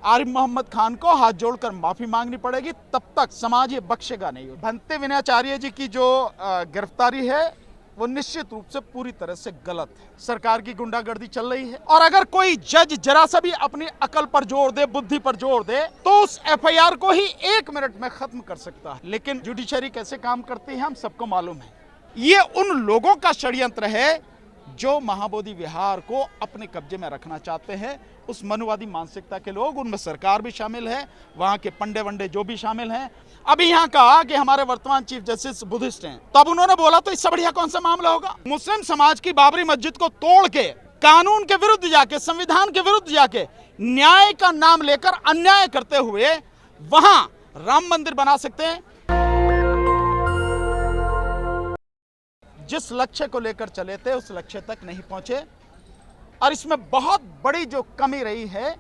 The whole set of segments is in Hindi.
आरिफ मोहम्मद खान को हाथ जोड़कर माफी मांगनी पड़ेगी, तब तक समाज ये बख्शेगा नहीं। भंते विनयाचार्य जी की जो गिरफ्तारी है वो निश्चित रूप से पूरी तरह से गलत है। सरकार की गुंडागर्दी चल रही है और अगर कोई जज जरा सा भी अपनी अकल पर जोर दे, बुद्धि पर जोर दे, तो उस एफआईआर को ही 1 मिनट में खत्म कर सकता है। लेकिन जुडिशरी कैसे काम करती है हम सबको मालूम है। ये उन लोगों का षड्यंत्र है जो महाबोधि विहार को अपने कब्जे में रखना चाहते हैं। उस मनुवादी मानसिकता के लोग, उनमें सरकार भी शामिल है, वहां के पंडे वंडे जो भी शामिल हैं। अभी यहाँ कहा कि हमारे वर्तमान चीफ जस्टिस बुद्धिस्ट हैं, तो अब उन्होंने बोला तो इससे बढ़िया कौन सा मामला होगा। मुस्लिम समाज की बाबरी मस्जिद को तोड़ के, कानून के विरुद्ध जाके, संविधान के विरुद्ध जाके, न्याय का नाम लेकर अन्याय करते हुए वहां राम मंदिर बना सकते हैं। जिस लक्ष्य को लेकर चले थे उस लक्ष्य तक नहीं पहुंचे। और इसमें बहुत बड़ी जो कमी रही है,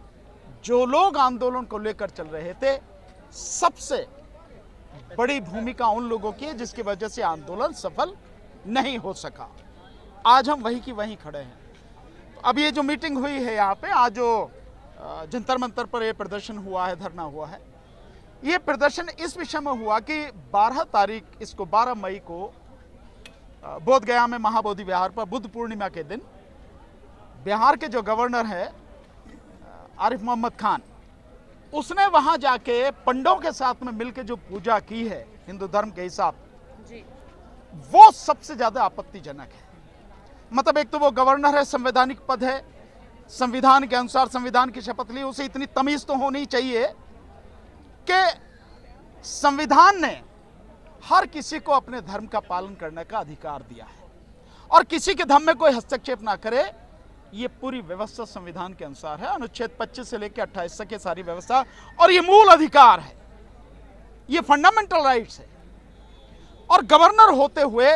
जो लोग आंदोलन को लेकर चल रहे थे, सबसे बड़ी भूमिका उन लोगों की है जिसकी वजह से आंदोलन सफल नहीं हो सका। आज हम वहीं की वहीं खड़े हैं। तो अब ये जो मीटिंग हुई है यहाँ पे, आज जो जंतर मंतर पर ये प्रदर्शन हुआ है, धरना हुआ है, ये प्रदर्शन इस विषय में हुआ कि 12 मई को बोध गया में महाबोधि विहार पर बुद्ध पूर्णिमा के दिन बिहार के जो गवर्नर है आरिफ मोहम्मद खान, उसने वहां जाके पंडों के साथ में मिलकर जो पूजा की है हिंदू धर्म के हिसाब जी, वो सबसे ज्यादा आपत्तिजनक है। मतलब एक तो वो गवर्नर है, संवैधानिक पद है, संविधान के अनुसार संविधान की शपथ ली, उसे इतनी तमीज तो होनी चाहिए कि संविधान ने हर किसी को अपने धर्म का पालन करने का अधिकार दिया है और किसी के धर्म में कोई हस्तक्षेप ना करे। ये पूरी व्यवस्था संविधान के अनुसार है, अनुच्छेद 25 से लेकर 28 तक की सारी व्यवस्था, और ये मूल अधिकार है, ये फंडामेंटल राइट्स है। और गवर्नर होते हुए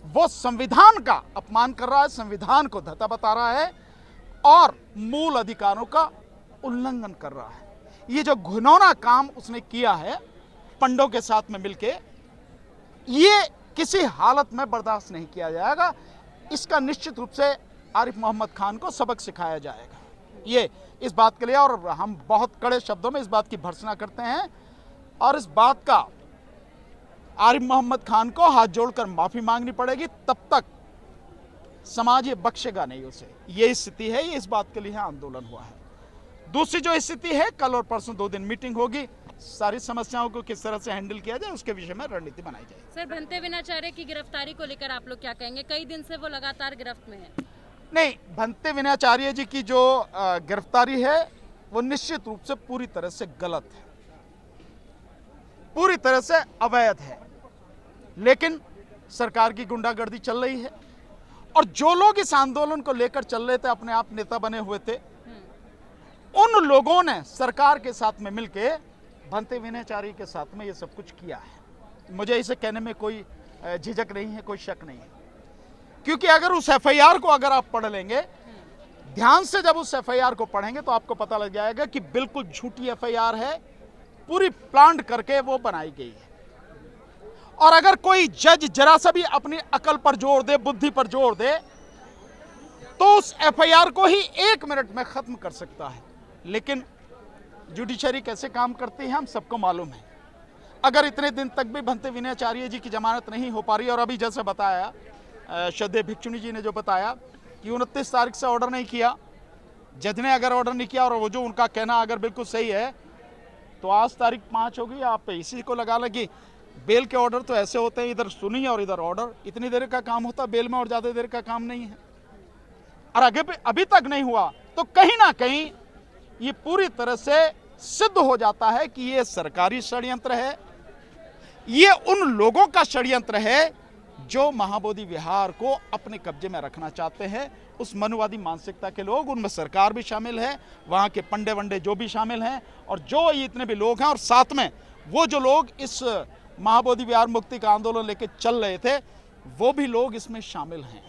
वो संविधान का अपमान कर रहा है, संविधान को धता बता रहा है और मूल अधिकारों का उल्लंघन कर रहा है। ये जो घिनौना काम उसने किया है पंडों के साथ में मिलकर, ये किसी हालत में बर्दाश्त नहीं किया जाएगा। इसका निश्चित रूप से आरिफ मोहम्मद खान को सबक सिखाया जाएगा, ये इस बात के लिए। और हम बहुत कड़े शब्दों में इस बात की भर्त्सना करते हैं और इस बात का आरिफ मोहम्मद खान को हाथ जोड़कर माफी मांगनी पड़ेगी, तब तक समाज ये बख्शेगा नहीं उसे। ये स्थिति है, ये इस बात के लिए आंदोलन हुआ है। दूसरी जो स्थिति है, कल और परसों 2 दिन मीटिंग होगी, सारी समस्याओं को किस तरह से हैंडल किया जाए उसके विषय में रणनीति बनाई जाए। सर, भंते विनयाचार्य की गिरफ्तारी को लेकर आप लोग क्या कहेंगे? कई दिन से वो लगातार गिरफ्त में है। नहीं, भंते विनयाचार्य जी की जो गिरफ्तारी है वो निश्चित रूप से पूरी तरह से गलत है, पूरी तरह से अवैध है। लेकिन सरकार की गुंडागर्दी चल रही है और जो लोग इस आंदोलन को लेकर चल रहे थे, अपने आप नेता बने हुए थे, उन लोगों ने सरकार के साथ में मिलके भंते विनयाचार्य के साथ में ये सब कुछ किया है। मुझे इसे कहने में कोई झिझक नहीं है, कोई शक नहीं है, क्योंकि अगर उस एफआईआर को अगर आप पढ़ लेंगे ध्यान से, जब उस एफआईआर को पढ़ेंगे तो आपको पता लग जाएगा कि बिल्कुल झूठी एफआईआर है, पूरी प्लान करके वो बनाई गई है। और अगर कोई जज जरा सा भी अपनी अकल पर जोर दे, बुद्धि पर जोर दे, तो उस एफआईआर को ही 1 मिनट में खत्म कर सकता है। लेकिन जुडिशरी कैसे काम करती है हम सबको मालूम है। अगर इतने दिन तक भी भंते विनयाचार्य जी की जमानत नहीं हो पा रही, और अभी जैसे बताया श्रद्धेय भिक्षुणी जी ने जो बताया कि 29 तारीख से ऑर्डर नहीं किया, जज ने अगर ऑर्डर नहीं किया, और वो जो उनका कहना अगर बिल्कुल सही है, तो आज तारीख 5 होगी, आप इसी को लगा लगी। बेल के ऑर्डर तो ऐसे होते हैं, इधर सुनी और इधर ऑर्डर, इतनी देर का काम होता है बेल में, और ज़्यादा देर का काम नहीं है। और अभी तक नहीं हुआ तो कहीं ना कहीं ये पूरी तरह से सिद्ध हो जाता है कि ये सरकारी षड्यंत्र है, ये उन लोगों का षड्यंत्र है जो महाबोधि विहार को अपने कब्जे में रखना चाहते हैं। उस मनुवादी मानसिकता के लोग, उनमें सरकार भी शामिल है, वहाँ के पंडे वंडे जो भी शामिल हैं, और जो ये इतने भी लोग हैं, और साथ में वो जो लोग इस महाबोधि विहार मुक्ति का आंदोलन लेके चल रहे थे, वो भी लोग इसमें शामिल हैं।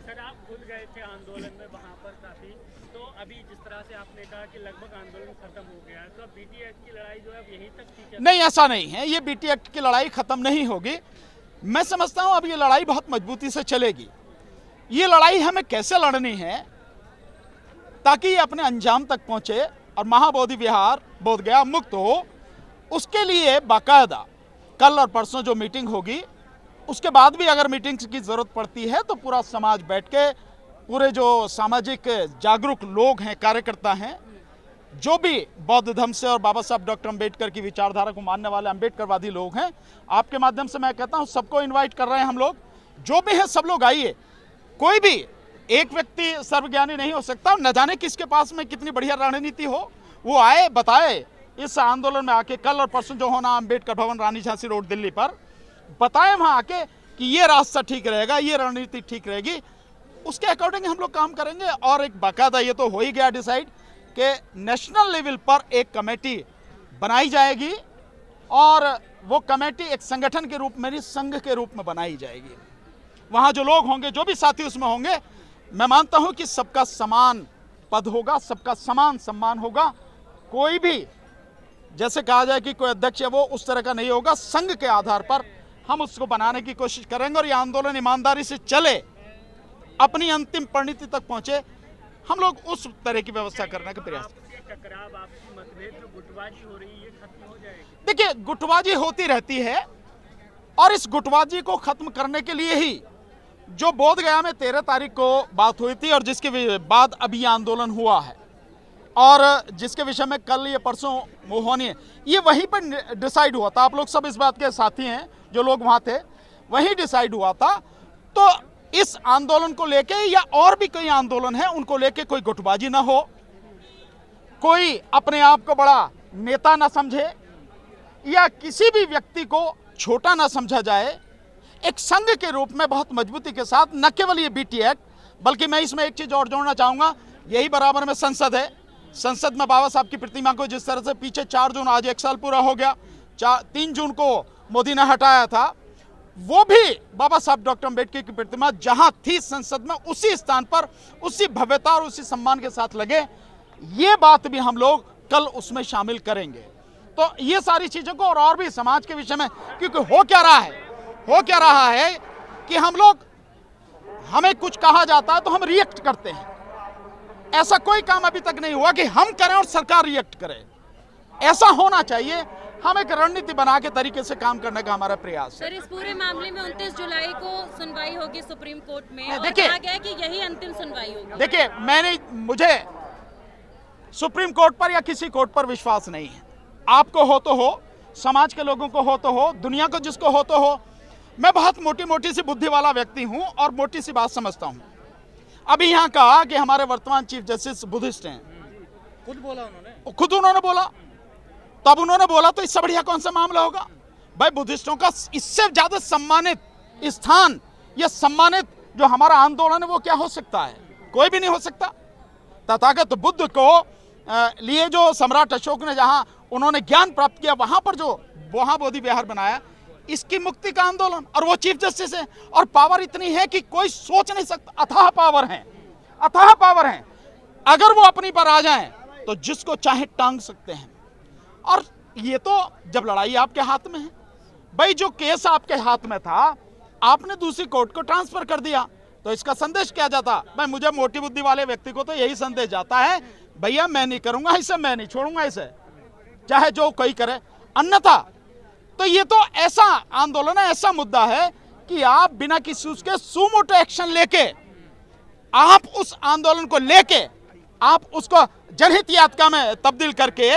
सर, आप खुद गए थे आंदोलन में वहाँ पर काफी, तो अभी जिस तरह से आपने कहा कि लगभग आंदोलन खत्म हो गया है, तो अब बीटी एक्ट की लड़ाई जो है यहीं तक थी? नहीं, ऐसा नहीं है, ये बीटी एक्ट की लड़ाई खत्म नहीं होगी। मैं समझता हूं अब ये लड़ाई बहुत मजबूती से चलेगी। ये लड़ाई हमें कैसे लड़नी है ताकि ये अपने अंजाम तक पहुंचे, और महाबोधि विहार बोधगया मुक्त हो, उसके लिए बाकायदा कल और परसों जो मीटिंग होगी, उसके बाद भी अगर मीटिंग्स की ज़रूरत पड़ती है तो पूरा समाज बैठ के, पूरे जो सामाजिक जागरूक लोग हैं, कार्यकर्ता हैं, जो भी बौद्ध धर्म से और बाबा साहब डॉक्टर अंबेडकर की विचारधारा को मानने वाले अंबेडकरवादी लोग हैं, आपके माध्यम से मैं कहता हूं सबको इनवाइट कर रहे हैं हम लोग। जो भी है सब लोग आइए। कोई भी एक व्यक्ति सर्वज्ञानी नहीं हो सकता, न जाने किसके पास में कितनी बढ़िया रणनीति हो, वो आए, बताए इस आंदोलन में आके। कल और परसों जो होना अंबेडकर भवन, रानी झांसी रोड, दिल्ली पर, बताए वहाँ आके कि ये रास्ता ठीक रहेगा, ये रणनीति ठीक रहेगी, उसके अकॉर्डिंग हम लोग काम करेंगे। और एक बाकायदा ये तो हो ही गया डिसाइड कि नेशनल लेवल पर एक कमेटी बनाई जाएगी और वो कमेटी एक संगठन के रूप में नहीं, संघ के रूप में बनाई जाएगी। वहाँ जो लोग होंगे, जो भी साथी उसमें होंगे, मैं मानता हूँ कि सबका समान पद होगा, सबका समान सम्मान होगा। कोई भी जैसे कहा जाए कि कोई अध्यक्ष है वो उस तरह का नहीं होगा। संघ के आधार पर हम उसको बनाने की कोशिश करेंगे और ये आंदोलन ईमानदारी से चले, अपनी अंतिम परिणति तक पहुंचे। हम लोग उस तरह की व्यवस्था करने का प्रयास। टकराव, आपसी मतभेद, जो गुटबाजी हो रही है, ये खत्म हो जाएगी? देखिए, गुटबाजी होती रहती है और इस गुटबाजी को खत्म करने के लिए ही जो बोधगया में 13 तारीख को बात हुई थी और जिसके बाद अभी आंदोलन हुआ है और जिसके विषय में कल ये परसों वो होनी है, ये वहीं पर डिसाइड हुआ था। आप लोग सब इस बात के साथी हैं, जो लोग वहाँ थे, वहीं डिसाइड हुआ था। तो इस आंदोलन को लेके या और भी कोई आंदोलन है, उनको लेके कोई गुटबाजी ना हो, कोई अपने आप को बड़ा नेता ना समझे या किसी भी व्यक्ति को छोटा ना समझा जाए। एक संघ के रूप में बहुत मजबूती के साथ, न केवल ये बीटी एक्ट, बल्कि मैं इसमें एक चीज और जोड़ना चाहूंगा, यही बराबर में संसद है। संसद में बाबा साहब की प्रतिमा को जिस तरह से पीछे 4 जून, आज 1 साल पूरा हो गया, 3 जून को मोदी ने हटाया था, वो भी बाबा साहब डॉक्टर अंबेडकर की प्रतिमा जहां थी संसद में, उसी स्थान पर, उसी भव्यता और उसी सम्मान के साथ लगे। ये बात भी हम लोग कल उसमें शामिल करेंगे। तो ये सारी चीजों को और भी समाज के विषय में, क्योंकि हो क्या रहा है कि हम लोग, हमें कुछ कहा जाता है तो हम रिएक्ट करते हैं। ऐसा कोई काम अभी तक नहीं हुआ कि हम करें और सरकार रिएक्ट करे। ऐसा होना चाहिए। हम एक रणनीति बना के तरीके से काम करने का हमारा प्रयास है। सर, इस पूरे मामले में 29 जुलाई को सुनवाई होगी सुप्रीम कोर्ट में और देखिए, कहा गया है कि यही अंतिम सुनवाई होगी। देखिए, मुझे सुप्रीम कोर्ट पर या किसी कोर्ट पर विश्वास नहीं है। आपको हो तो हो, समाज के लोगों को हो तो हो, दुनिया को जिसको हो तो हो। मैं बहुत मोटी सी बुद्धि वाला व्यक्ति हूं और मोटी सी बात समझता हूं। अभी यहाँ कहा कि हमारे वर्तमान चीफ जस्टिस बुद्धिस्ट हैं, खुद बोला उन्होंने, खुद उन्होंने बोला। तब उन्होंने बोला तो इससे बढ़िया कौन सा मामला होगा भाई? बुद्धिस्टों का इससे ज्यादा सम्मानित स्थान या सम्मानित जो हमारा आंदोलन है वो क्या हो सकता है? कोई भी नहीं हो सकता। तथागत बुद्ध को लिए जो सम्राट अशोक ने जहां उन्होंने ज्ञान प्राप्त किया, वहां पर जो महाबोधि विहार बनाया, इसकी मुक्ति का आंदोलन, और वो चीफ जस्टिस है। और पावर इतनी है कि कोई सोच नहीं सकता। अथाह पावर है। अगर वो अपनी पर आ जाएं तो जिसको चाहे टांग सकते हैं। और ये तो जब लड़ाई आपके हाथ में है भाई, जो केस आपके हाथ में था आपने दूसरी कोर्ट को ट्रांसफर कर दिया, तो इसका संदेश क्या जाता भाई? मुझे मोटी बुद्धि वाले व्यक्ति को तो यही संदेश जाता है, भैया मैं नहीं करूंगा इसे, मैं नहीं छोड़ूंगा इसे, चाहे जो कोई करे। अन्यथा तो ये तो ऐसा आंदोलन है, ऐसा मुद्दा है कि आप बिना किसी उसके सुमोटो एक्शन लेके, आप उस आंदोलन को लेके, आप उसको जनहित याचिका में तब्दील करके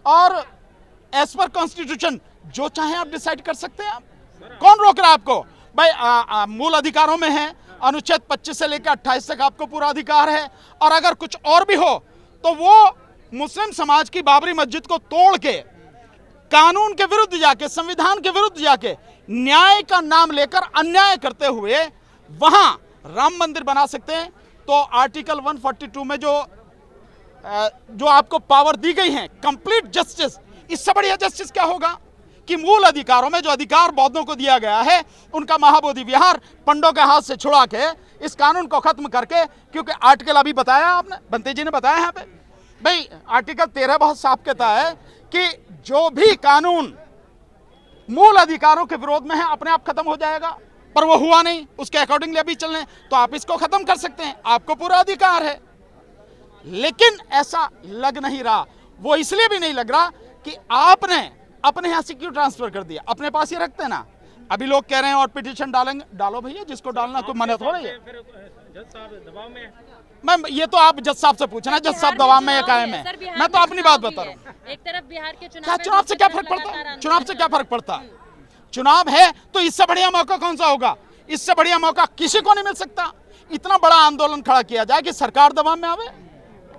और एज पर कॉन्स्टिट्यूशन जो चाहे आप डिसाइड कर सकते हैं। आप कौन रोक रहा है आपको भाई? मूल अधिकारों में है, अनुच्छेद 25 से लेकर 28 तक आपको पूरा अधिकार है। और अगर कुछ और भी हो तो वो मुस्लिम समाज की बाबरी मस्जिद को तोड़ के, कानून के विरुद्ध जाके, संविधान के विरुद्ध जाके, न्याय का नाम लेकर अन्याय करते हुए वहां राम मंदिर बना सकते हैं। तो आर्टिकल 142 में जो आपको पावर दी गई है, कंप्लीट जस्टिस, इससे बढ़िया जस्टिस क्या होगा कि मूल अधिकारों में जो अधिकार बौद्धों को दिया गया है, उनका महाबोधि विहार पंडों के हाथ से छुड़ा के इस कानून को खत्म करके, क्योंकि आर्टिकल अभी बताया आपने, बंते जी ने बताया यहाँ पे भाई, आर्टिकल 13 बहुत साफ कहता है कि जो भी कानून मूल अधिकारों के विरोध में है अपने आप खत्म हो जाएगा, पर वो हुआ नहीं, उसके अकॉर्डिंगली अभी चलने, तो आप इसको खत्म कर सकते हैं, आपको पूरा अधिकार है। लेकिन ऐसा लग नहीं रहा। वो इसलिए भी नहीं लग रहा कि आपने अपने यहां से क्यों ट्रांसफर कर दिया, अपने पास ही रखते ना। अभी लोग कह रहे हैं और पिटीशन डालेंगे, डालो भैया, जिसको डालना कोई मना थोड़ा है। फिर जज साहब दबाव में है। मैं ये तो आप जज साहब से पूछना, जज साहब दबाव में या कायम है, मैं तो अपनी बात बता रहा हूँ। एक तरफ बिहार के चुनाव क्या चुनाव से क्या फर्क पड़ता है, चुनाव से क्या फर्क पड़ता है? चुनाव है तो इससे बढ़िया मौका कौन सा होगा? इससे बढ़िया मौका किसी को नहीं मिल सकता। इतना बड़ा आंदोलन खड़ा किया जाए कि सरकार दबाव में आवे,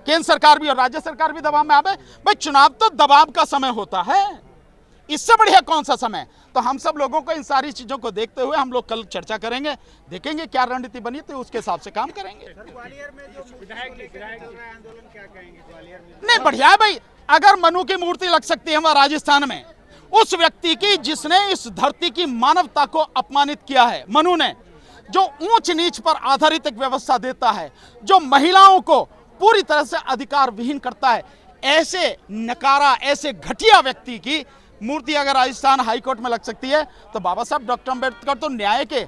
केंद्र सरकार भी और राज्य सरकार भी दबाव में आवे। भाई चुनाव तो दबाव का समय होता है, इससे बढ़िया कौन सा समय? तो हम सब लोगों को इन सारी चीजों को देखते हुए हम लोग कल चर्चा करेंगे, देखेंगे क्या रणनीति बनी तो उसके हिसाब से काम करेंगे। ग्वालियर में जो विधायक चल रहा है आंदोलन, क्या कहेंगे ग्वालियर में? नहीं बढ़िया है भाई, अगर मनु की मूर्ति लग सकती है वहां राजस्थान में, उस व्यक्ति की जिसने इस धरती की मानवता को अपमानित किया है, मनु ने, जो ऊंच नीच पर आधारित एक व्यवस्था देता है, जो महिलाओं को पूरी तरह से अधिकार विहीन करता है, ऐसे नकारा, ऐसे घटिया व्यक्ति की मूर्ति अगर राजस्थान हाईकोर्ट में लग सकती है तो बाबा साहब डॉक्टर अंबेडकर तो न्याय के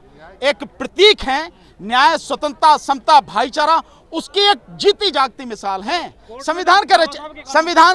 एक प्रतीक हैं। न्याय, स्वतंत्रता, समता, भाईचारा उसकी एक जीती जागती मिसाल है। संविधान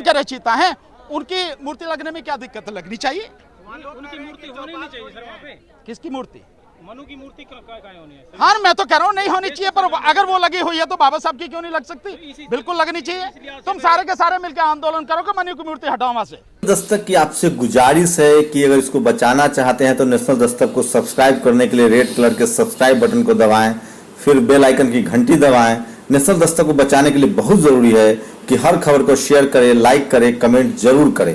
के रचयिता हैं, उनकी मूर्ति लगने में क्या दिक्कत है? लगनी चाहिए। उनकी मूर्ति होनी नहीं चाहिए सर वहाँ पे। किसकी मूर्ति? मनु की मूर्ति कहाँ होनी है? हाँ मैं तो कह रहा हूँ नहीं होनी चाहिए, पर अगर वो लगी हुई है तो बाबा साहब की क्यों नहीं लग सकती? बिल्कुल लगनी चाहिए। तुम सारे के सारे मिलकर आंदोलन करो कि मनु की मूर्ति हटाओ वहां से। दस्तक की आपसे गुजारिश है कि अगर इसको बचाना चाहते हैं तो नेशनल दस्तक को सब्सक्राइब करने के लिए रेड कलर के सब्सक्राइब बटन को दबाएं, फिर बेल आइकन की घंटी दबाएं। नेशनल दस्तक को बचाने के लिए बहुत जरूरी है कि हर खबर को शेयर करें, लाइक करें, कमेंट जरूर करें।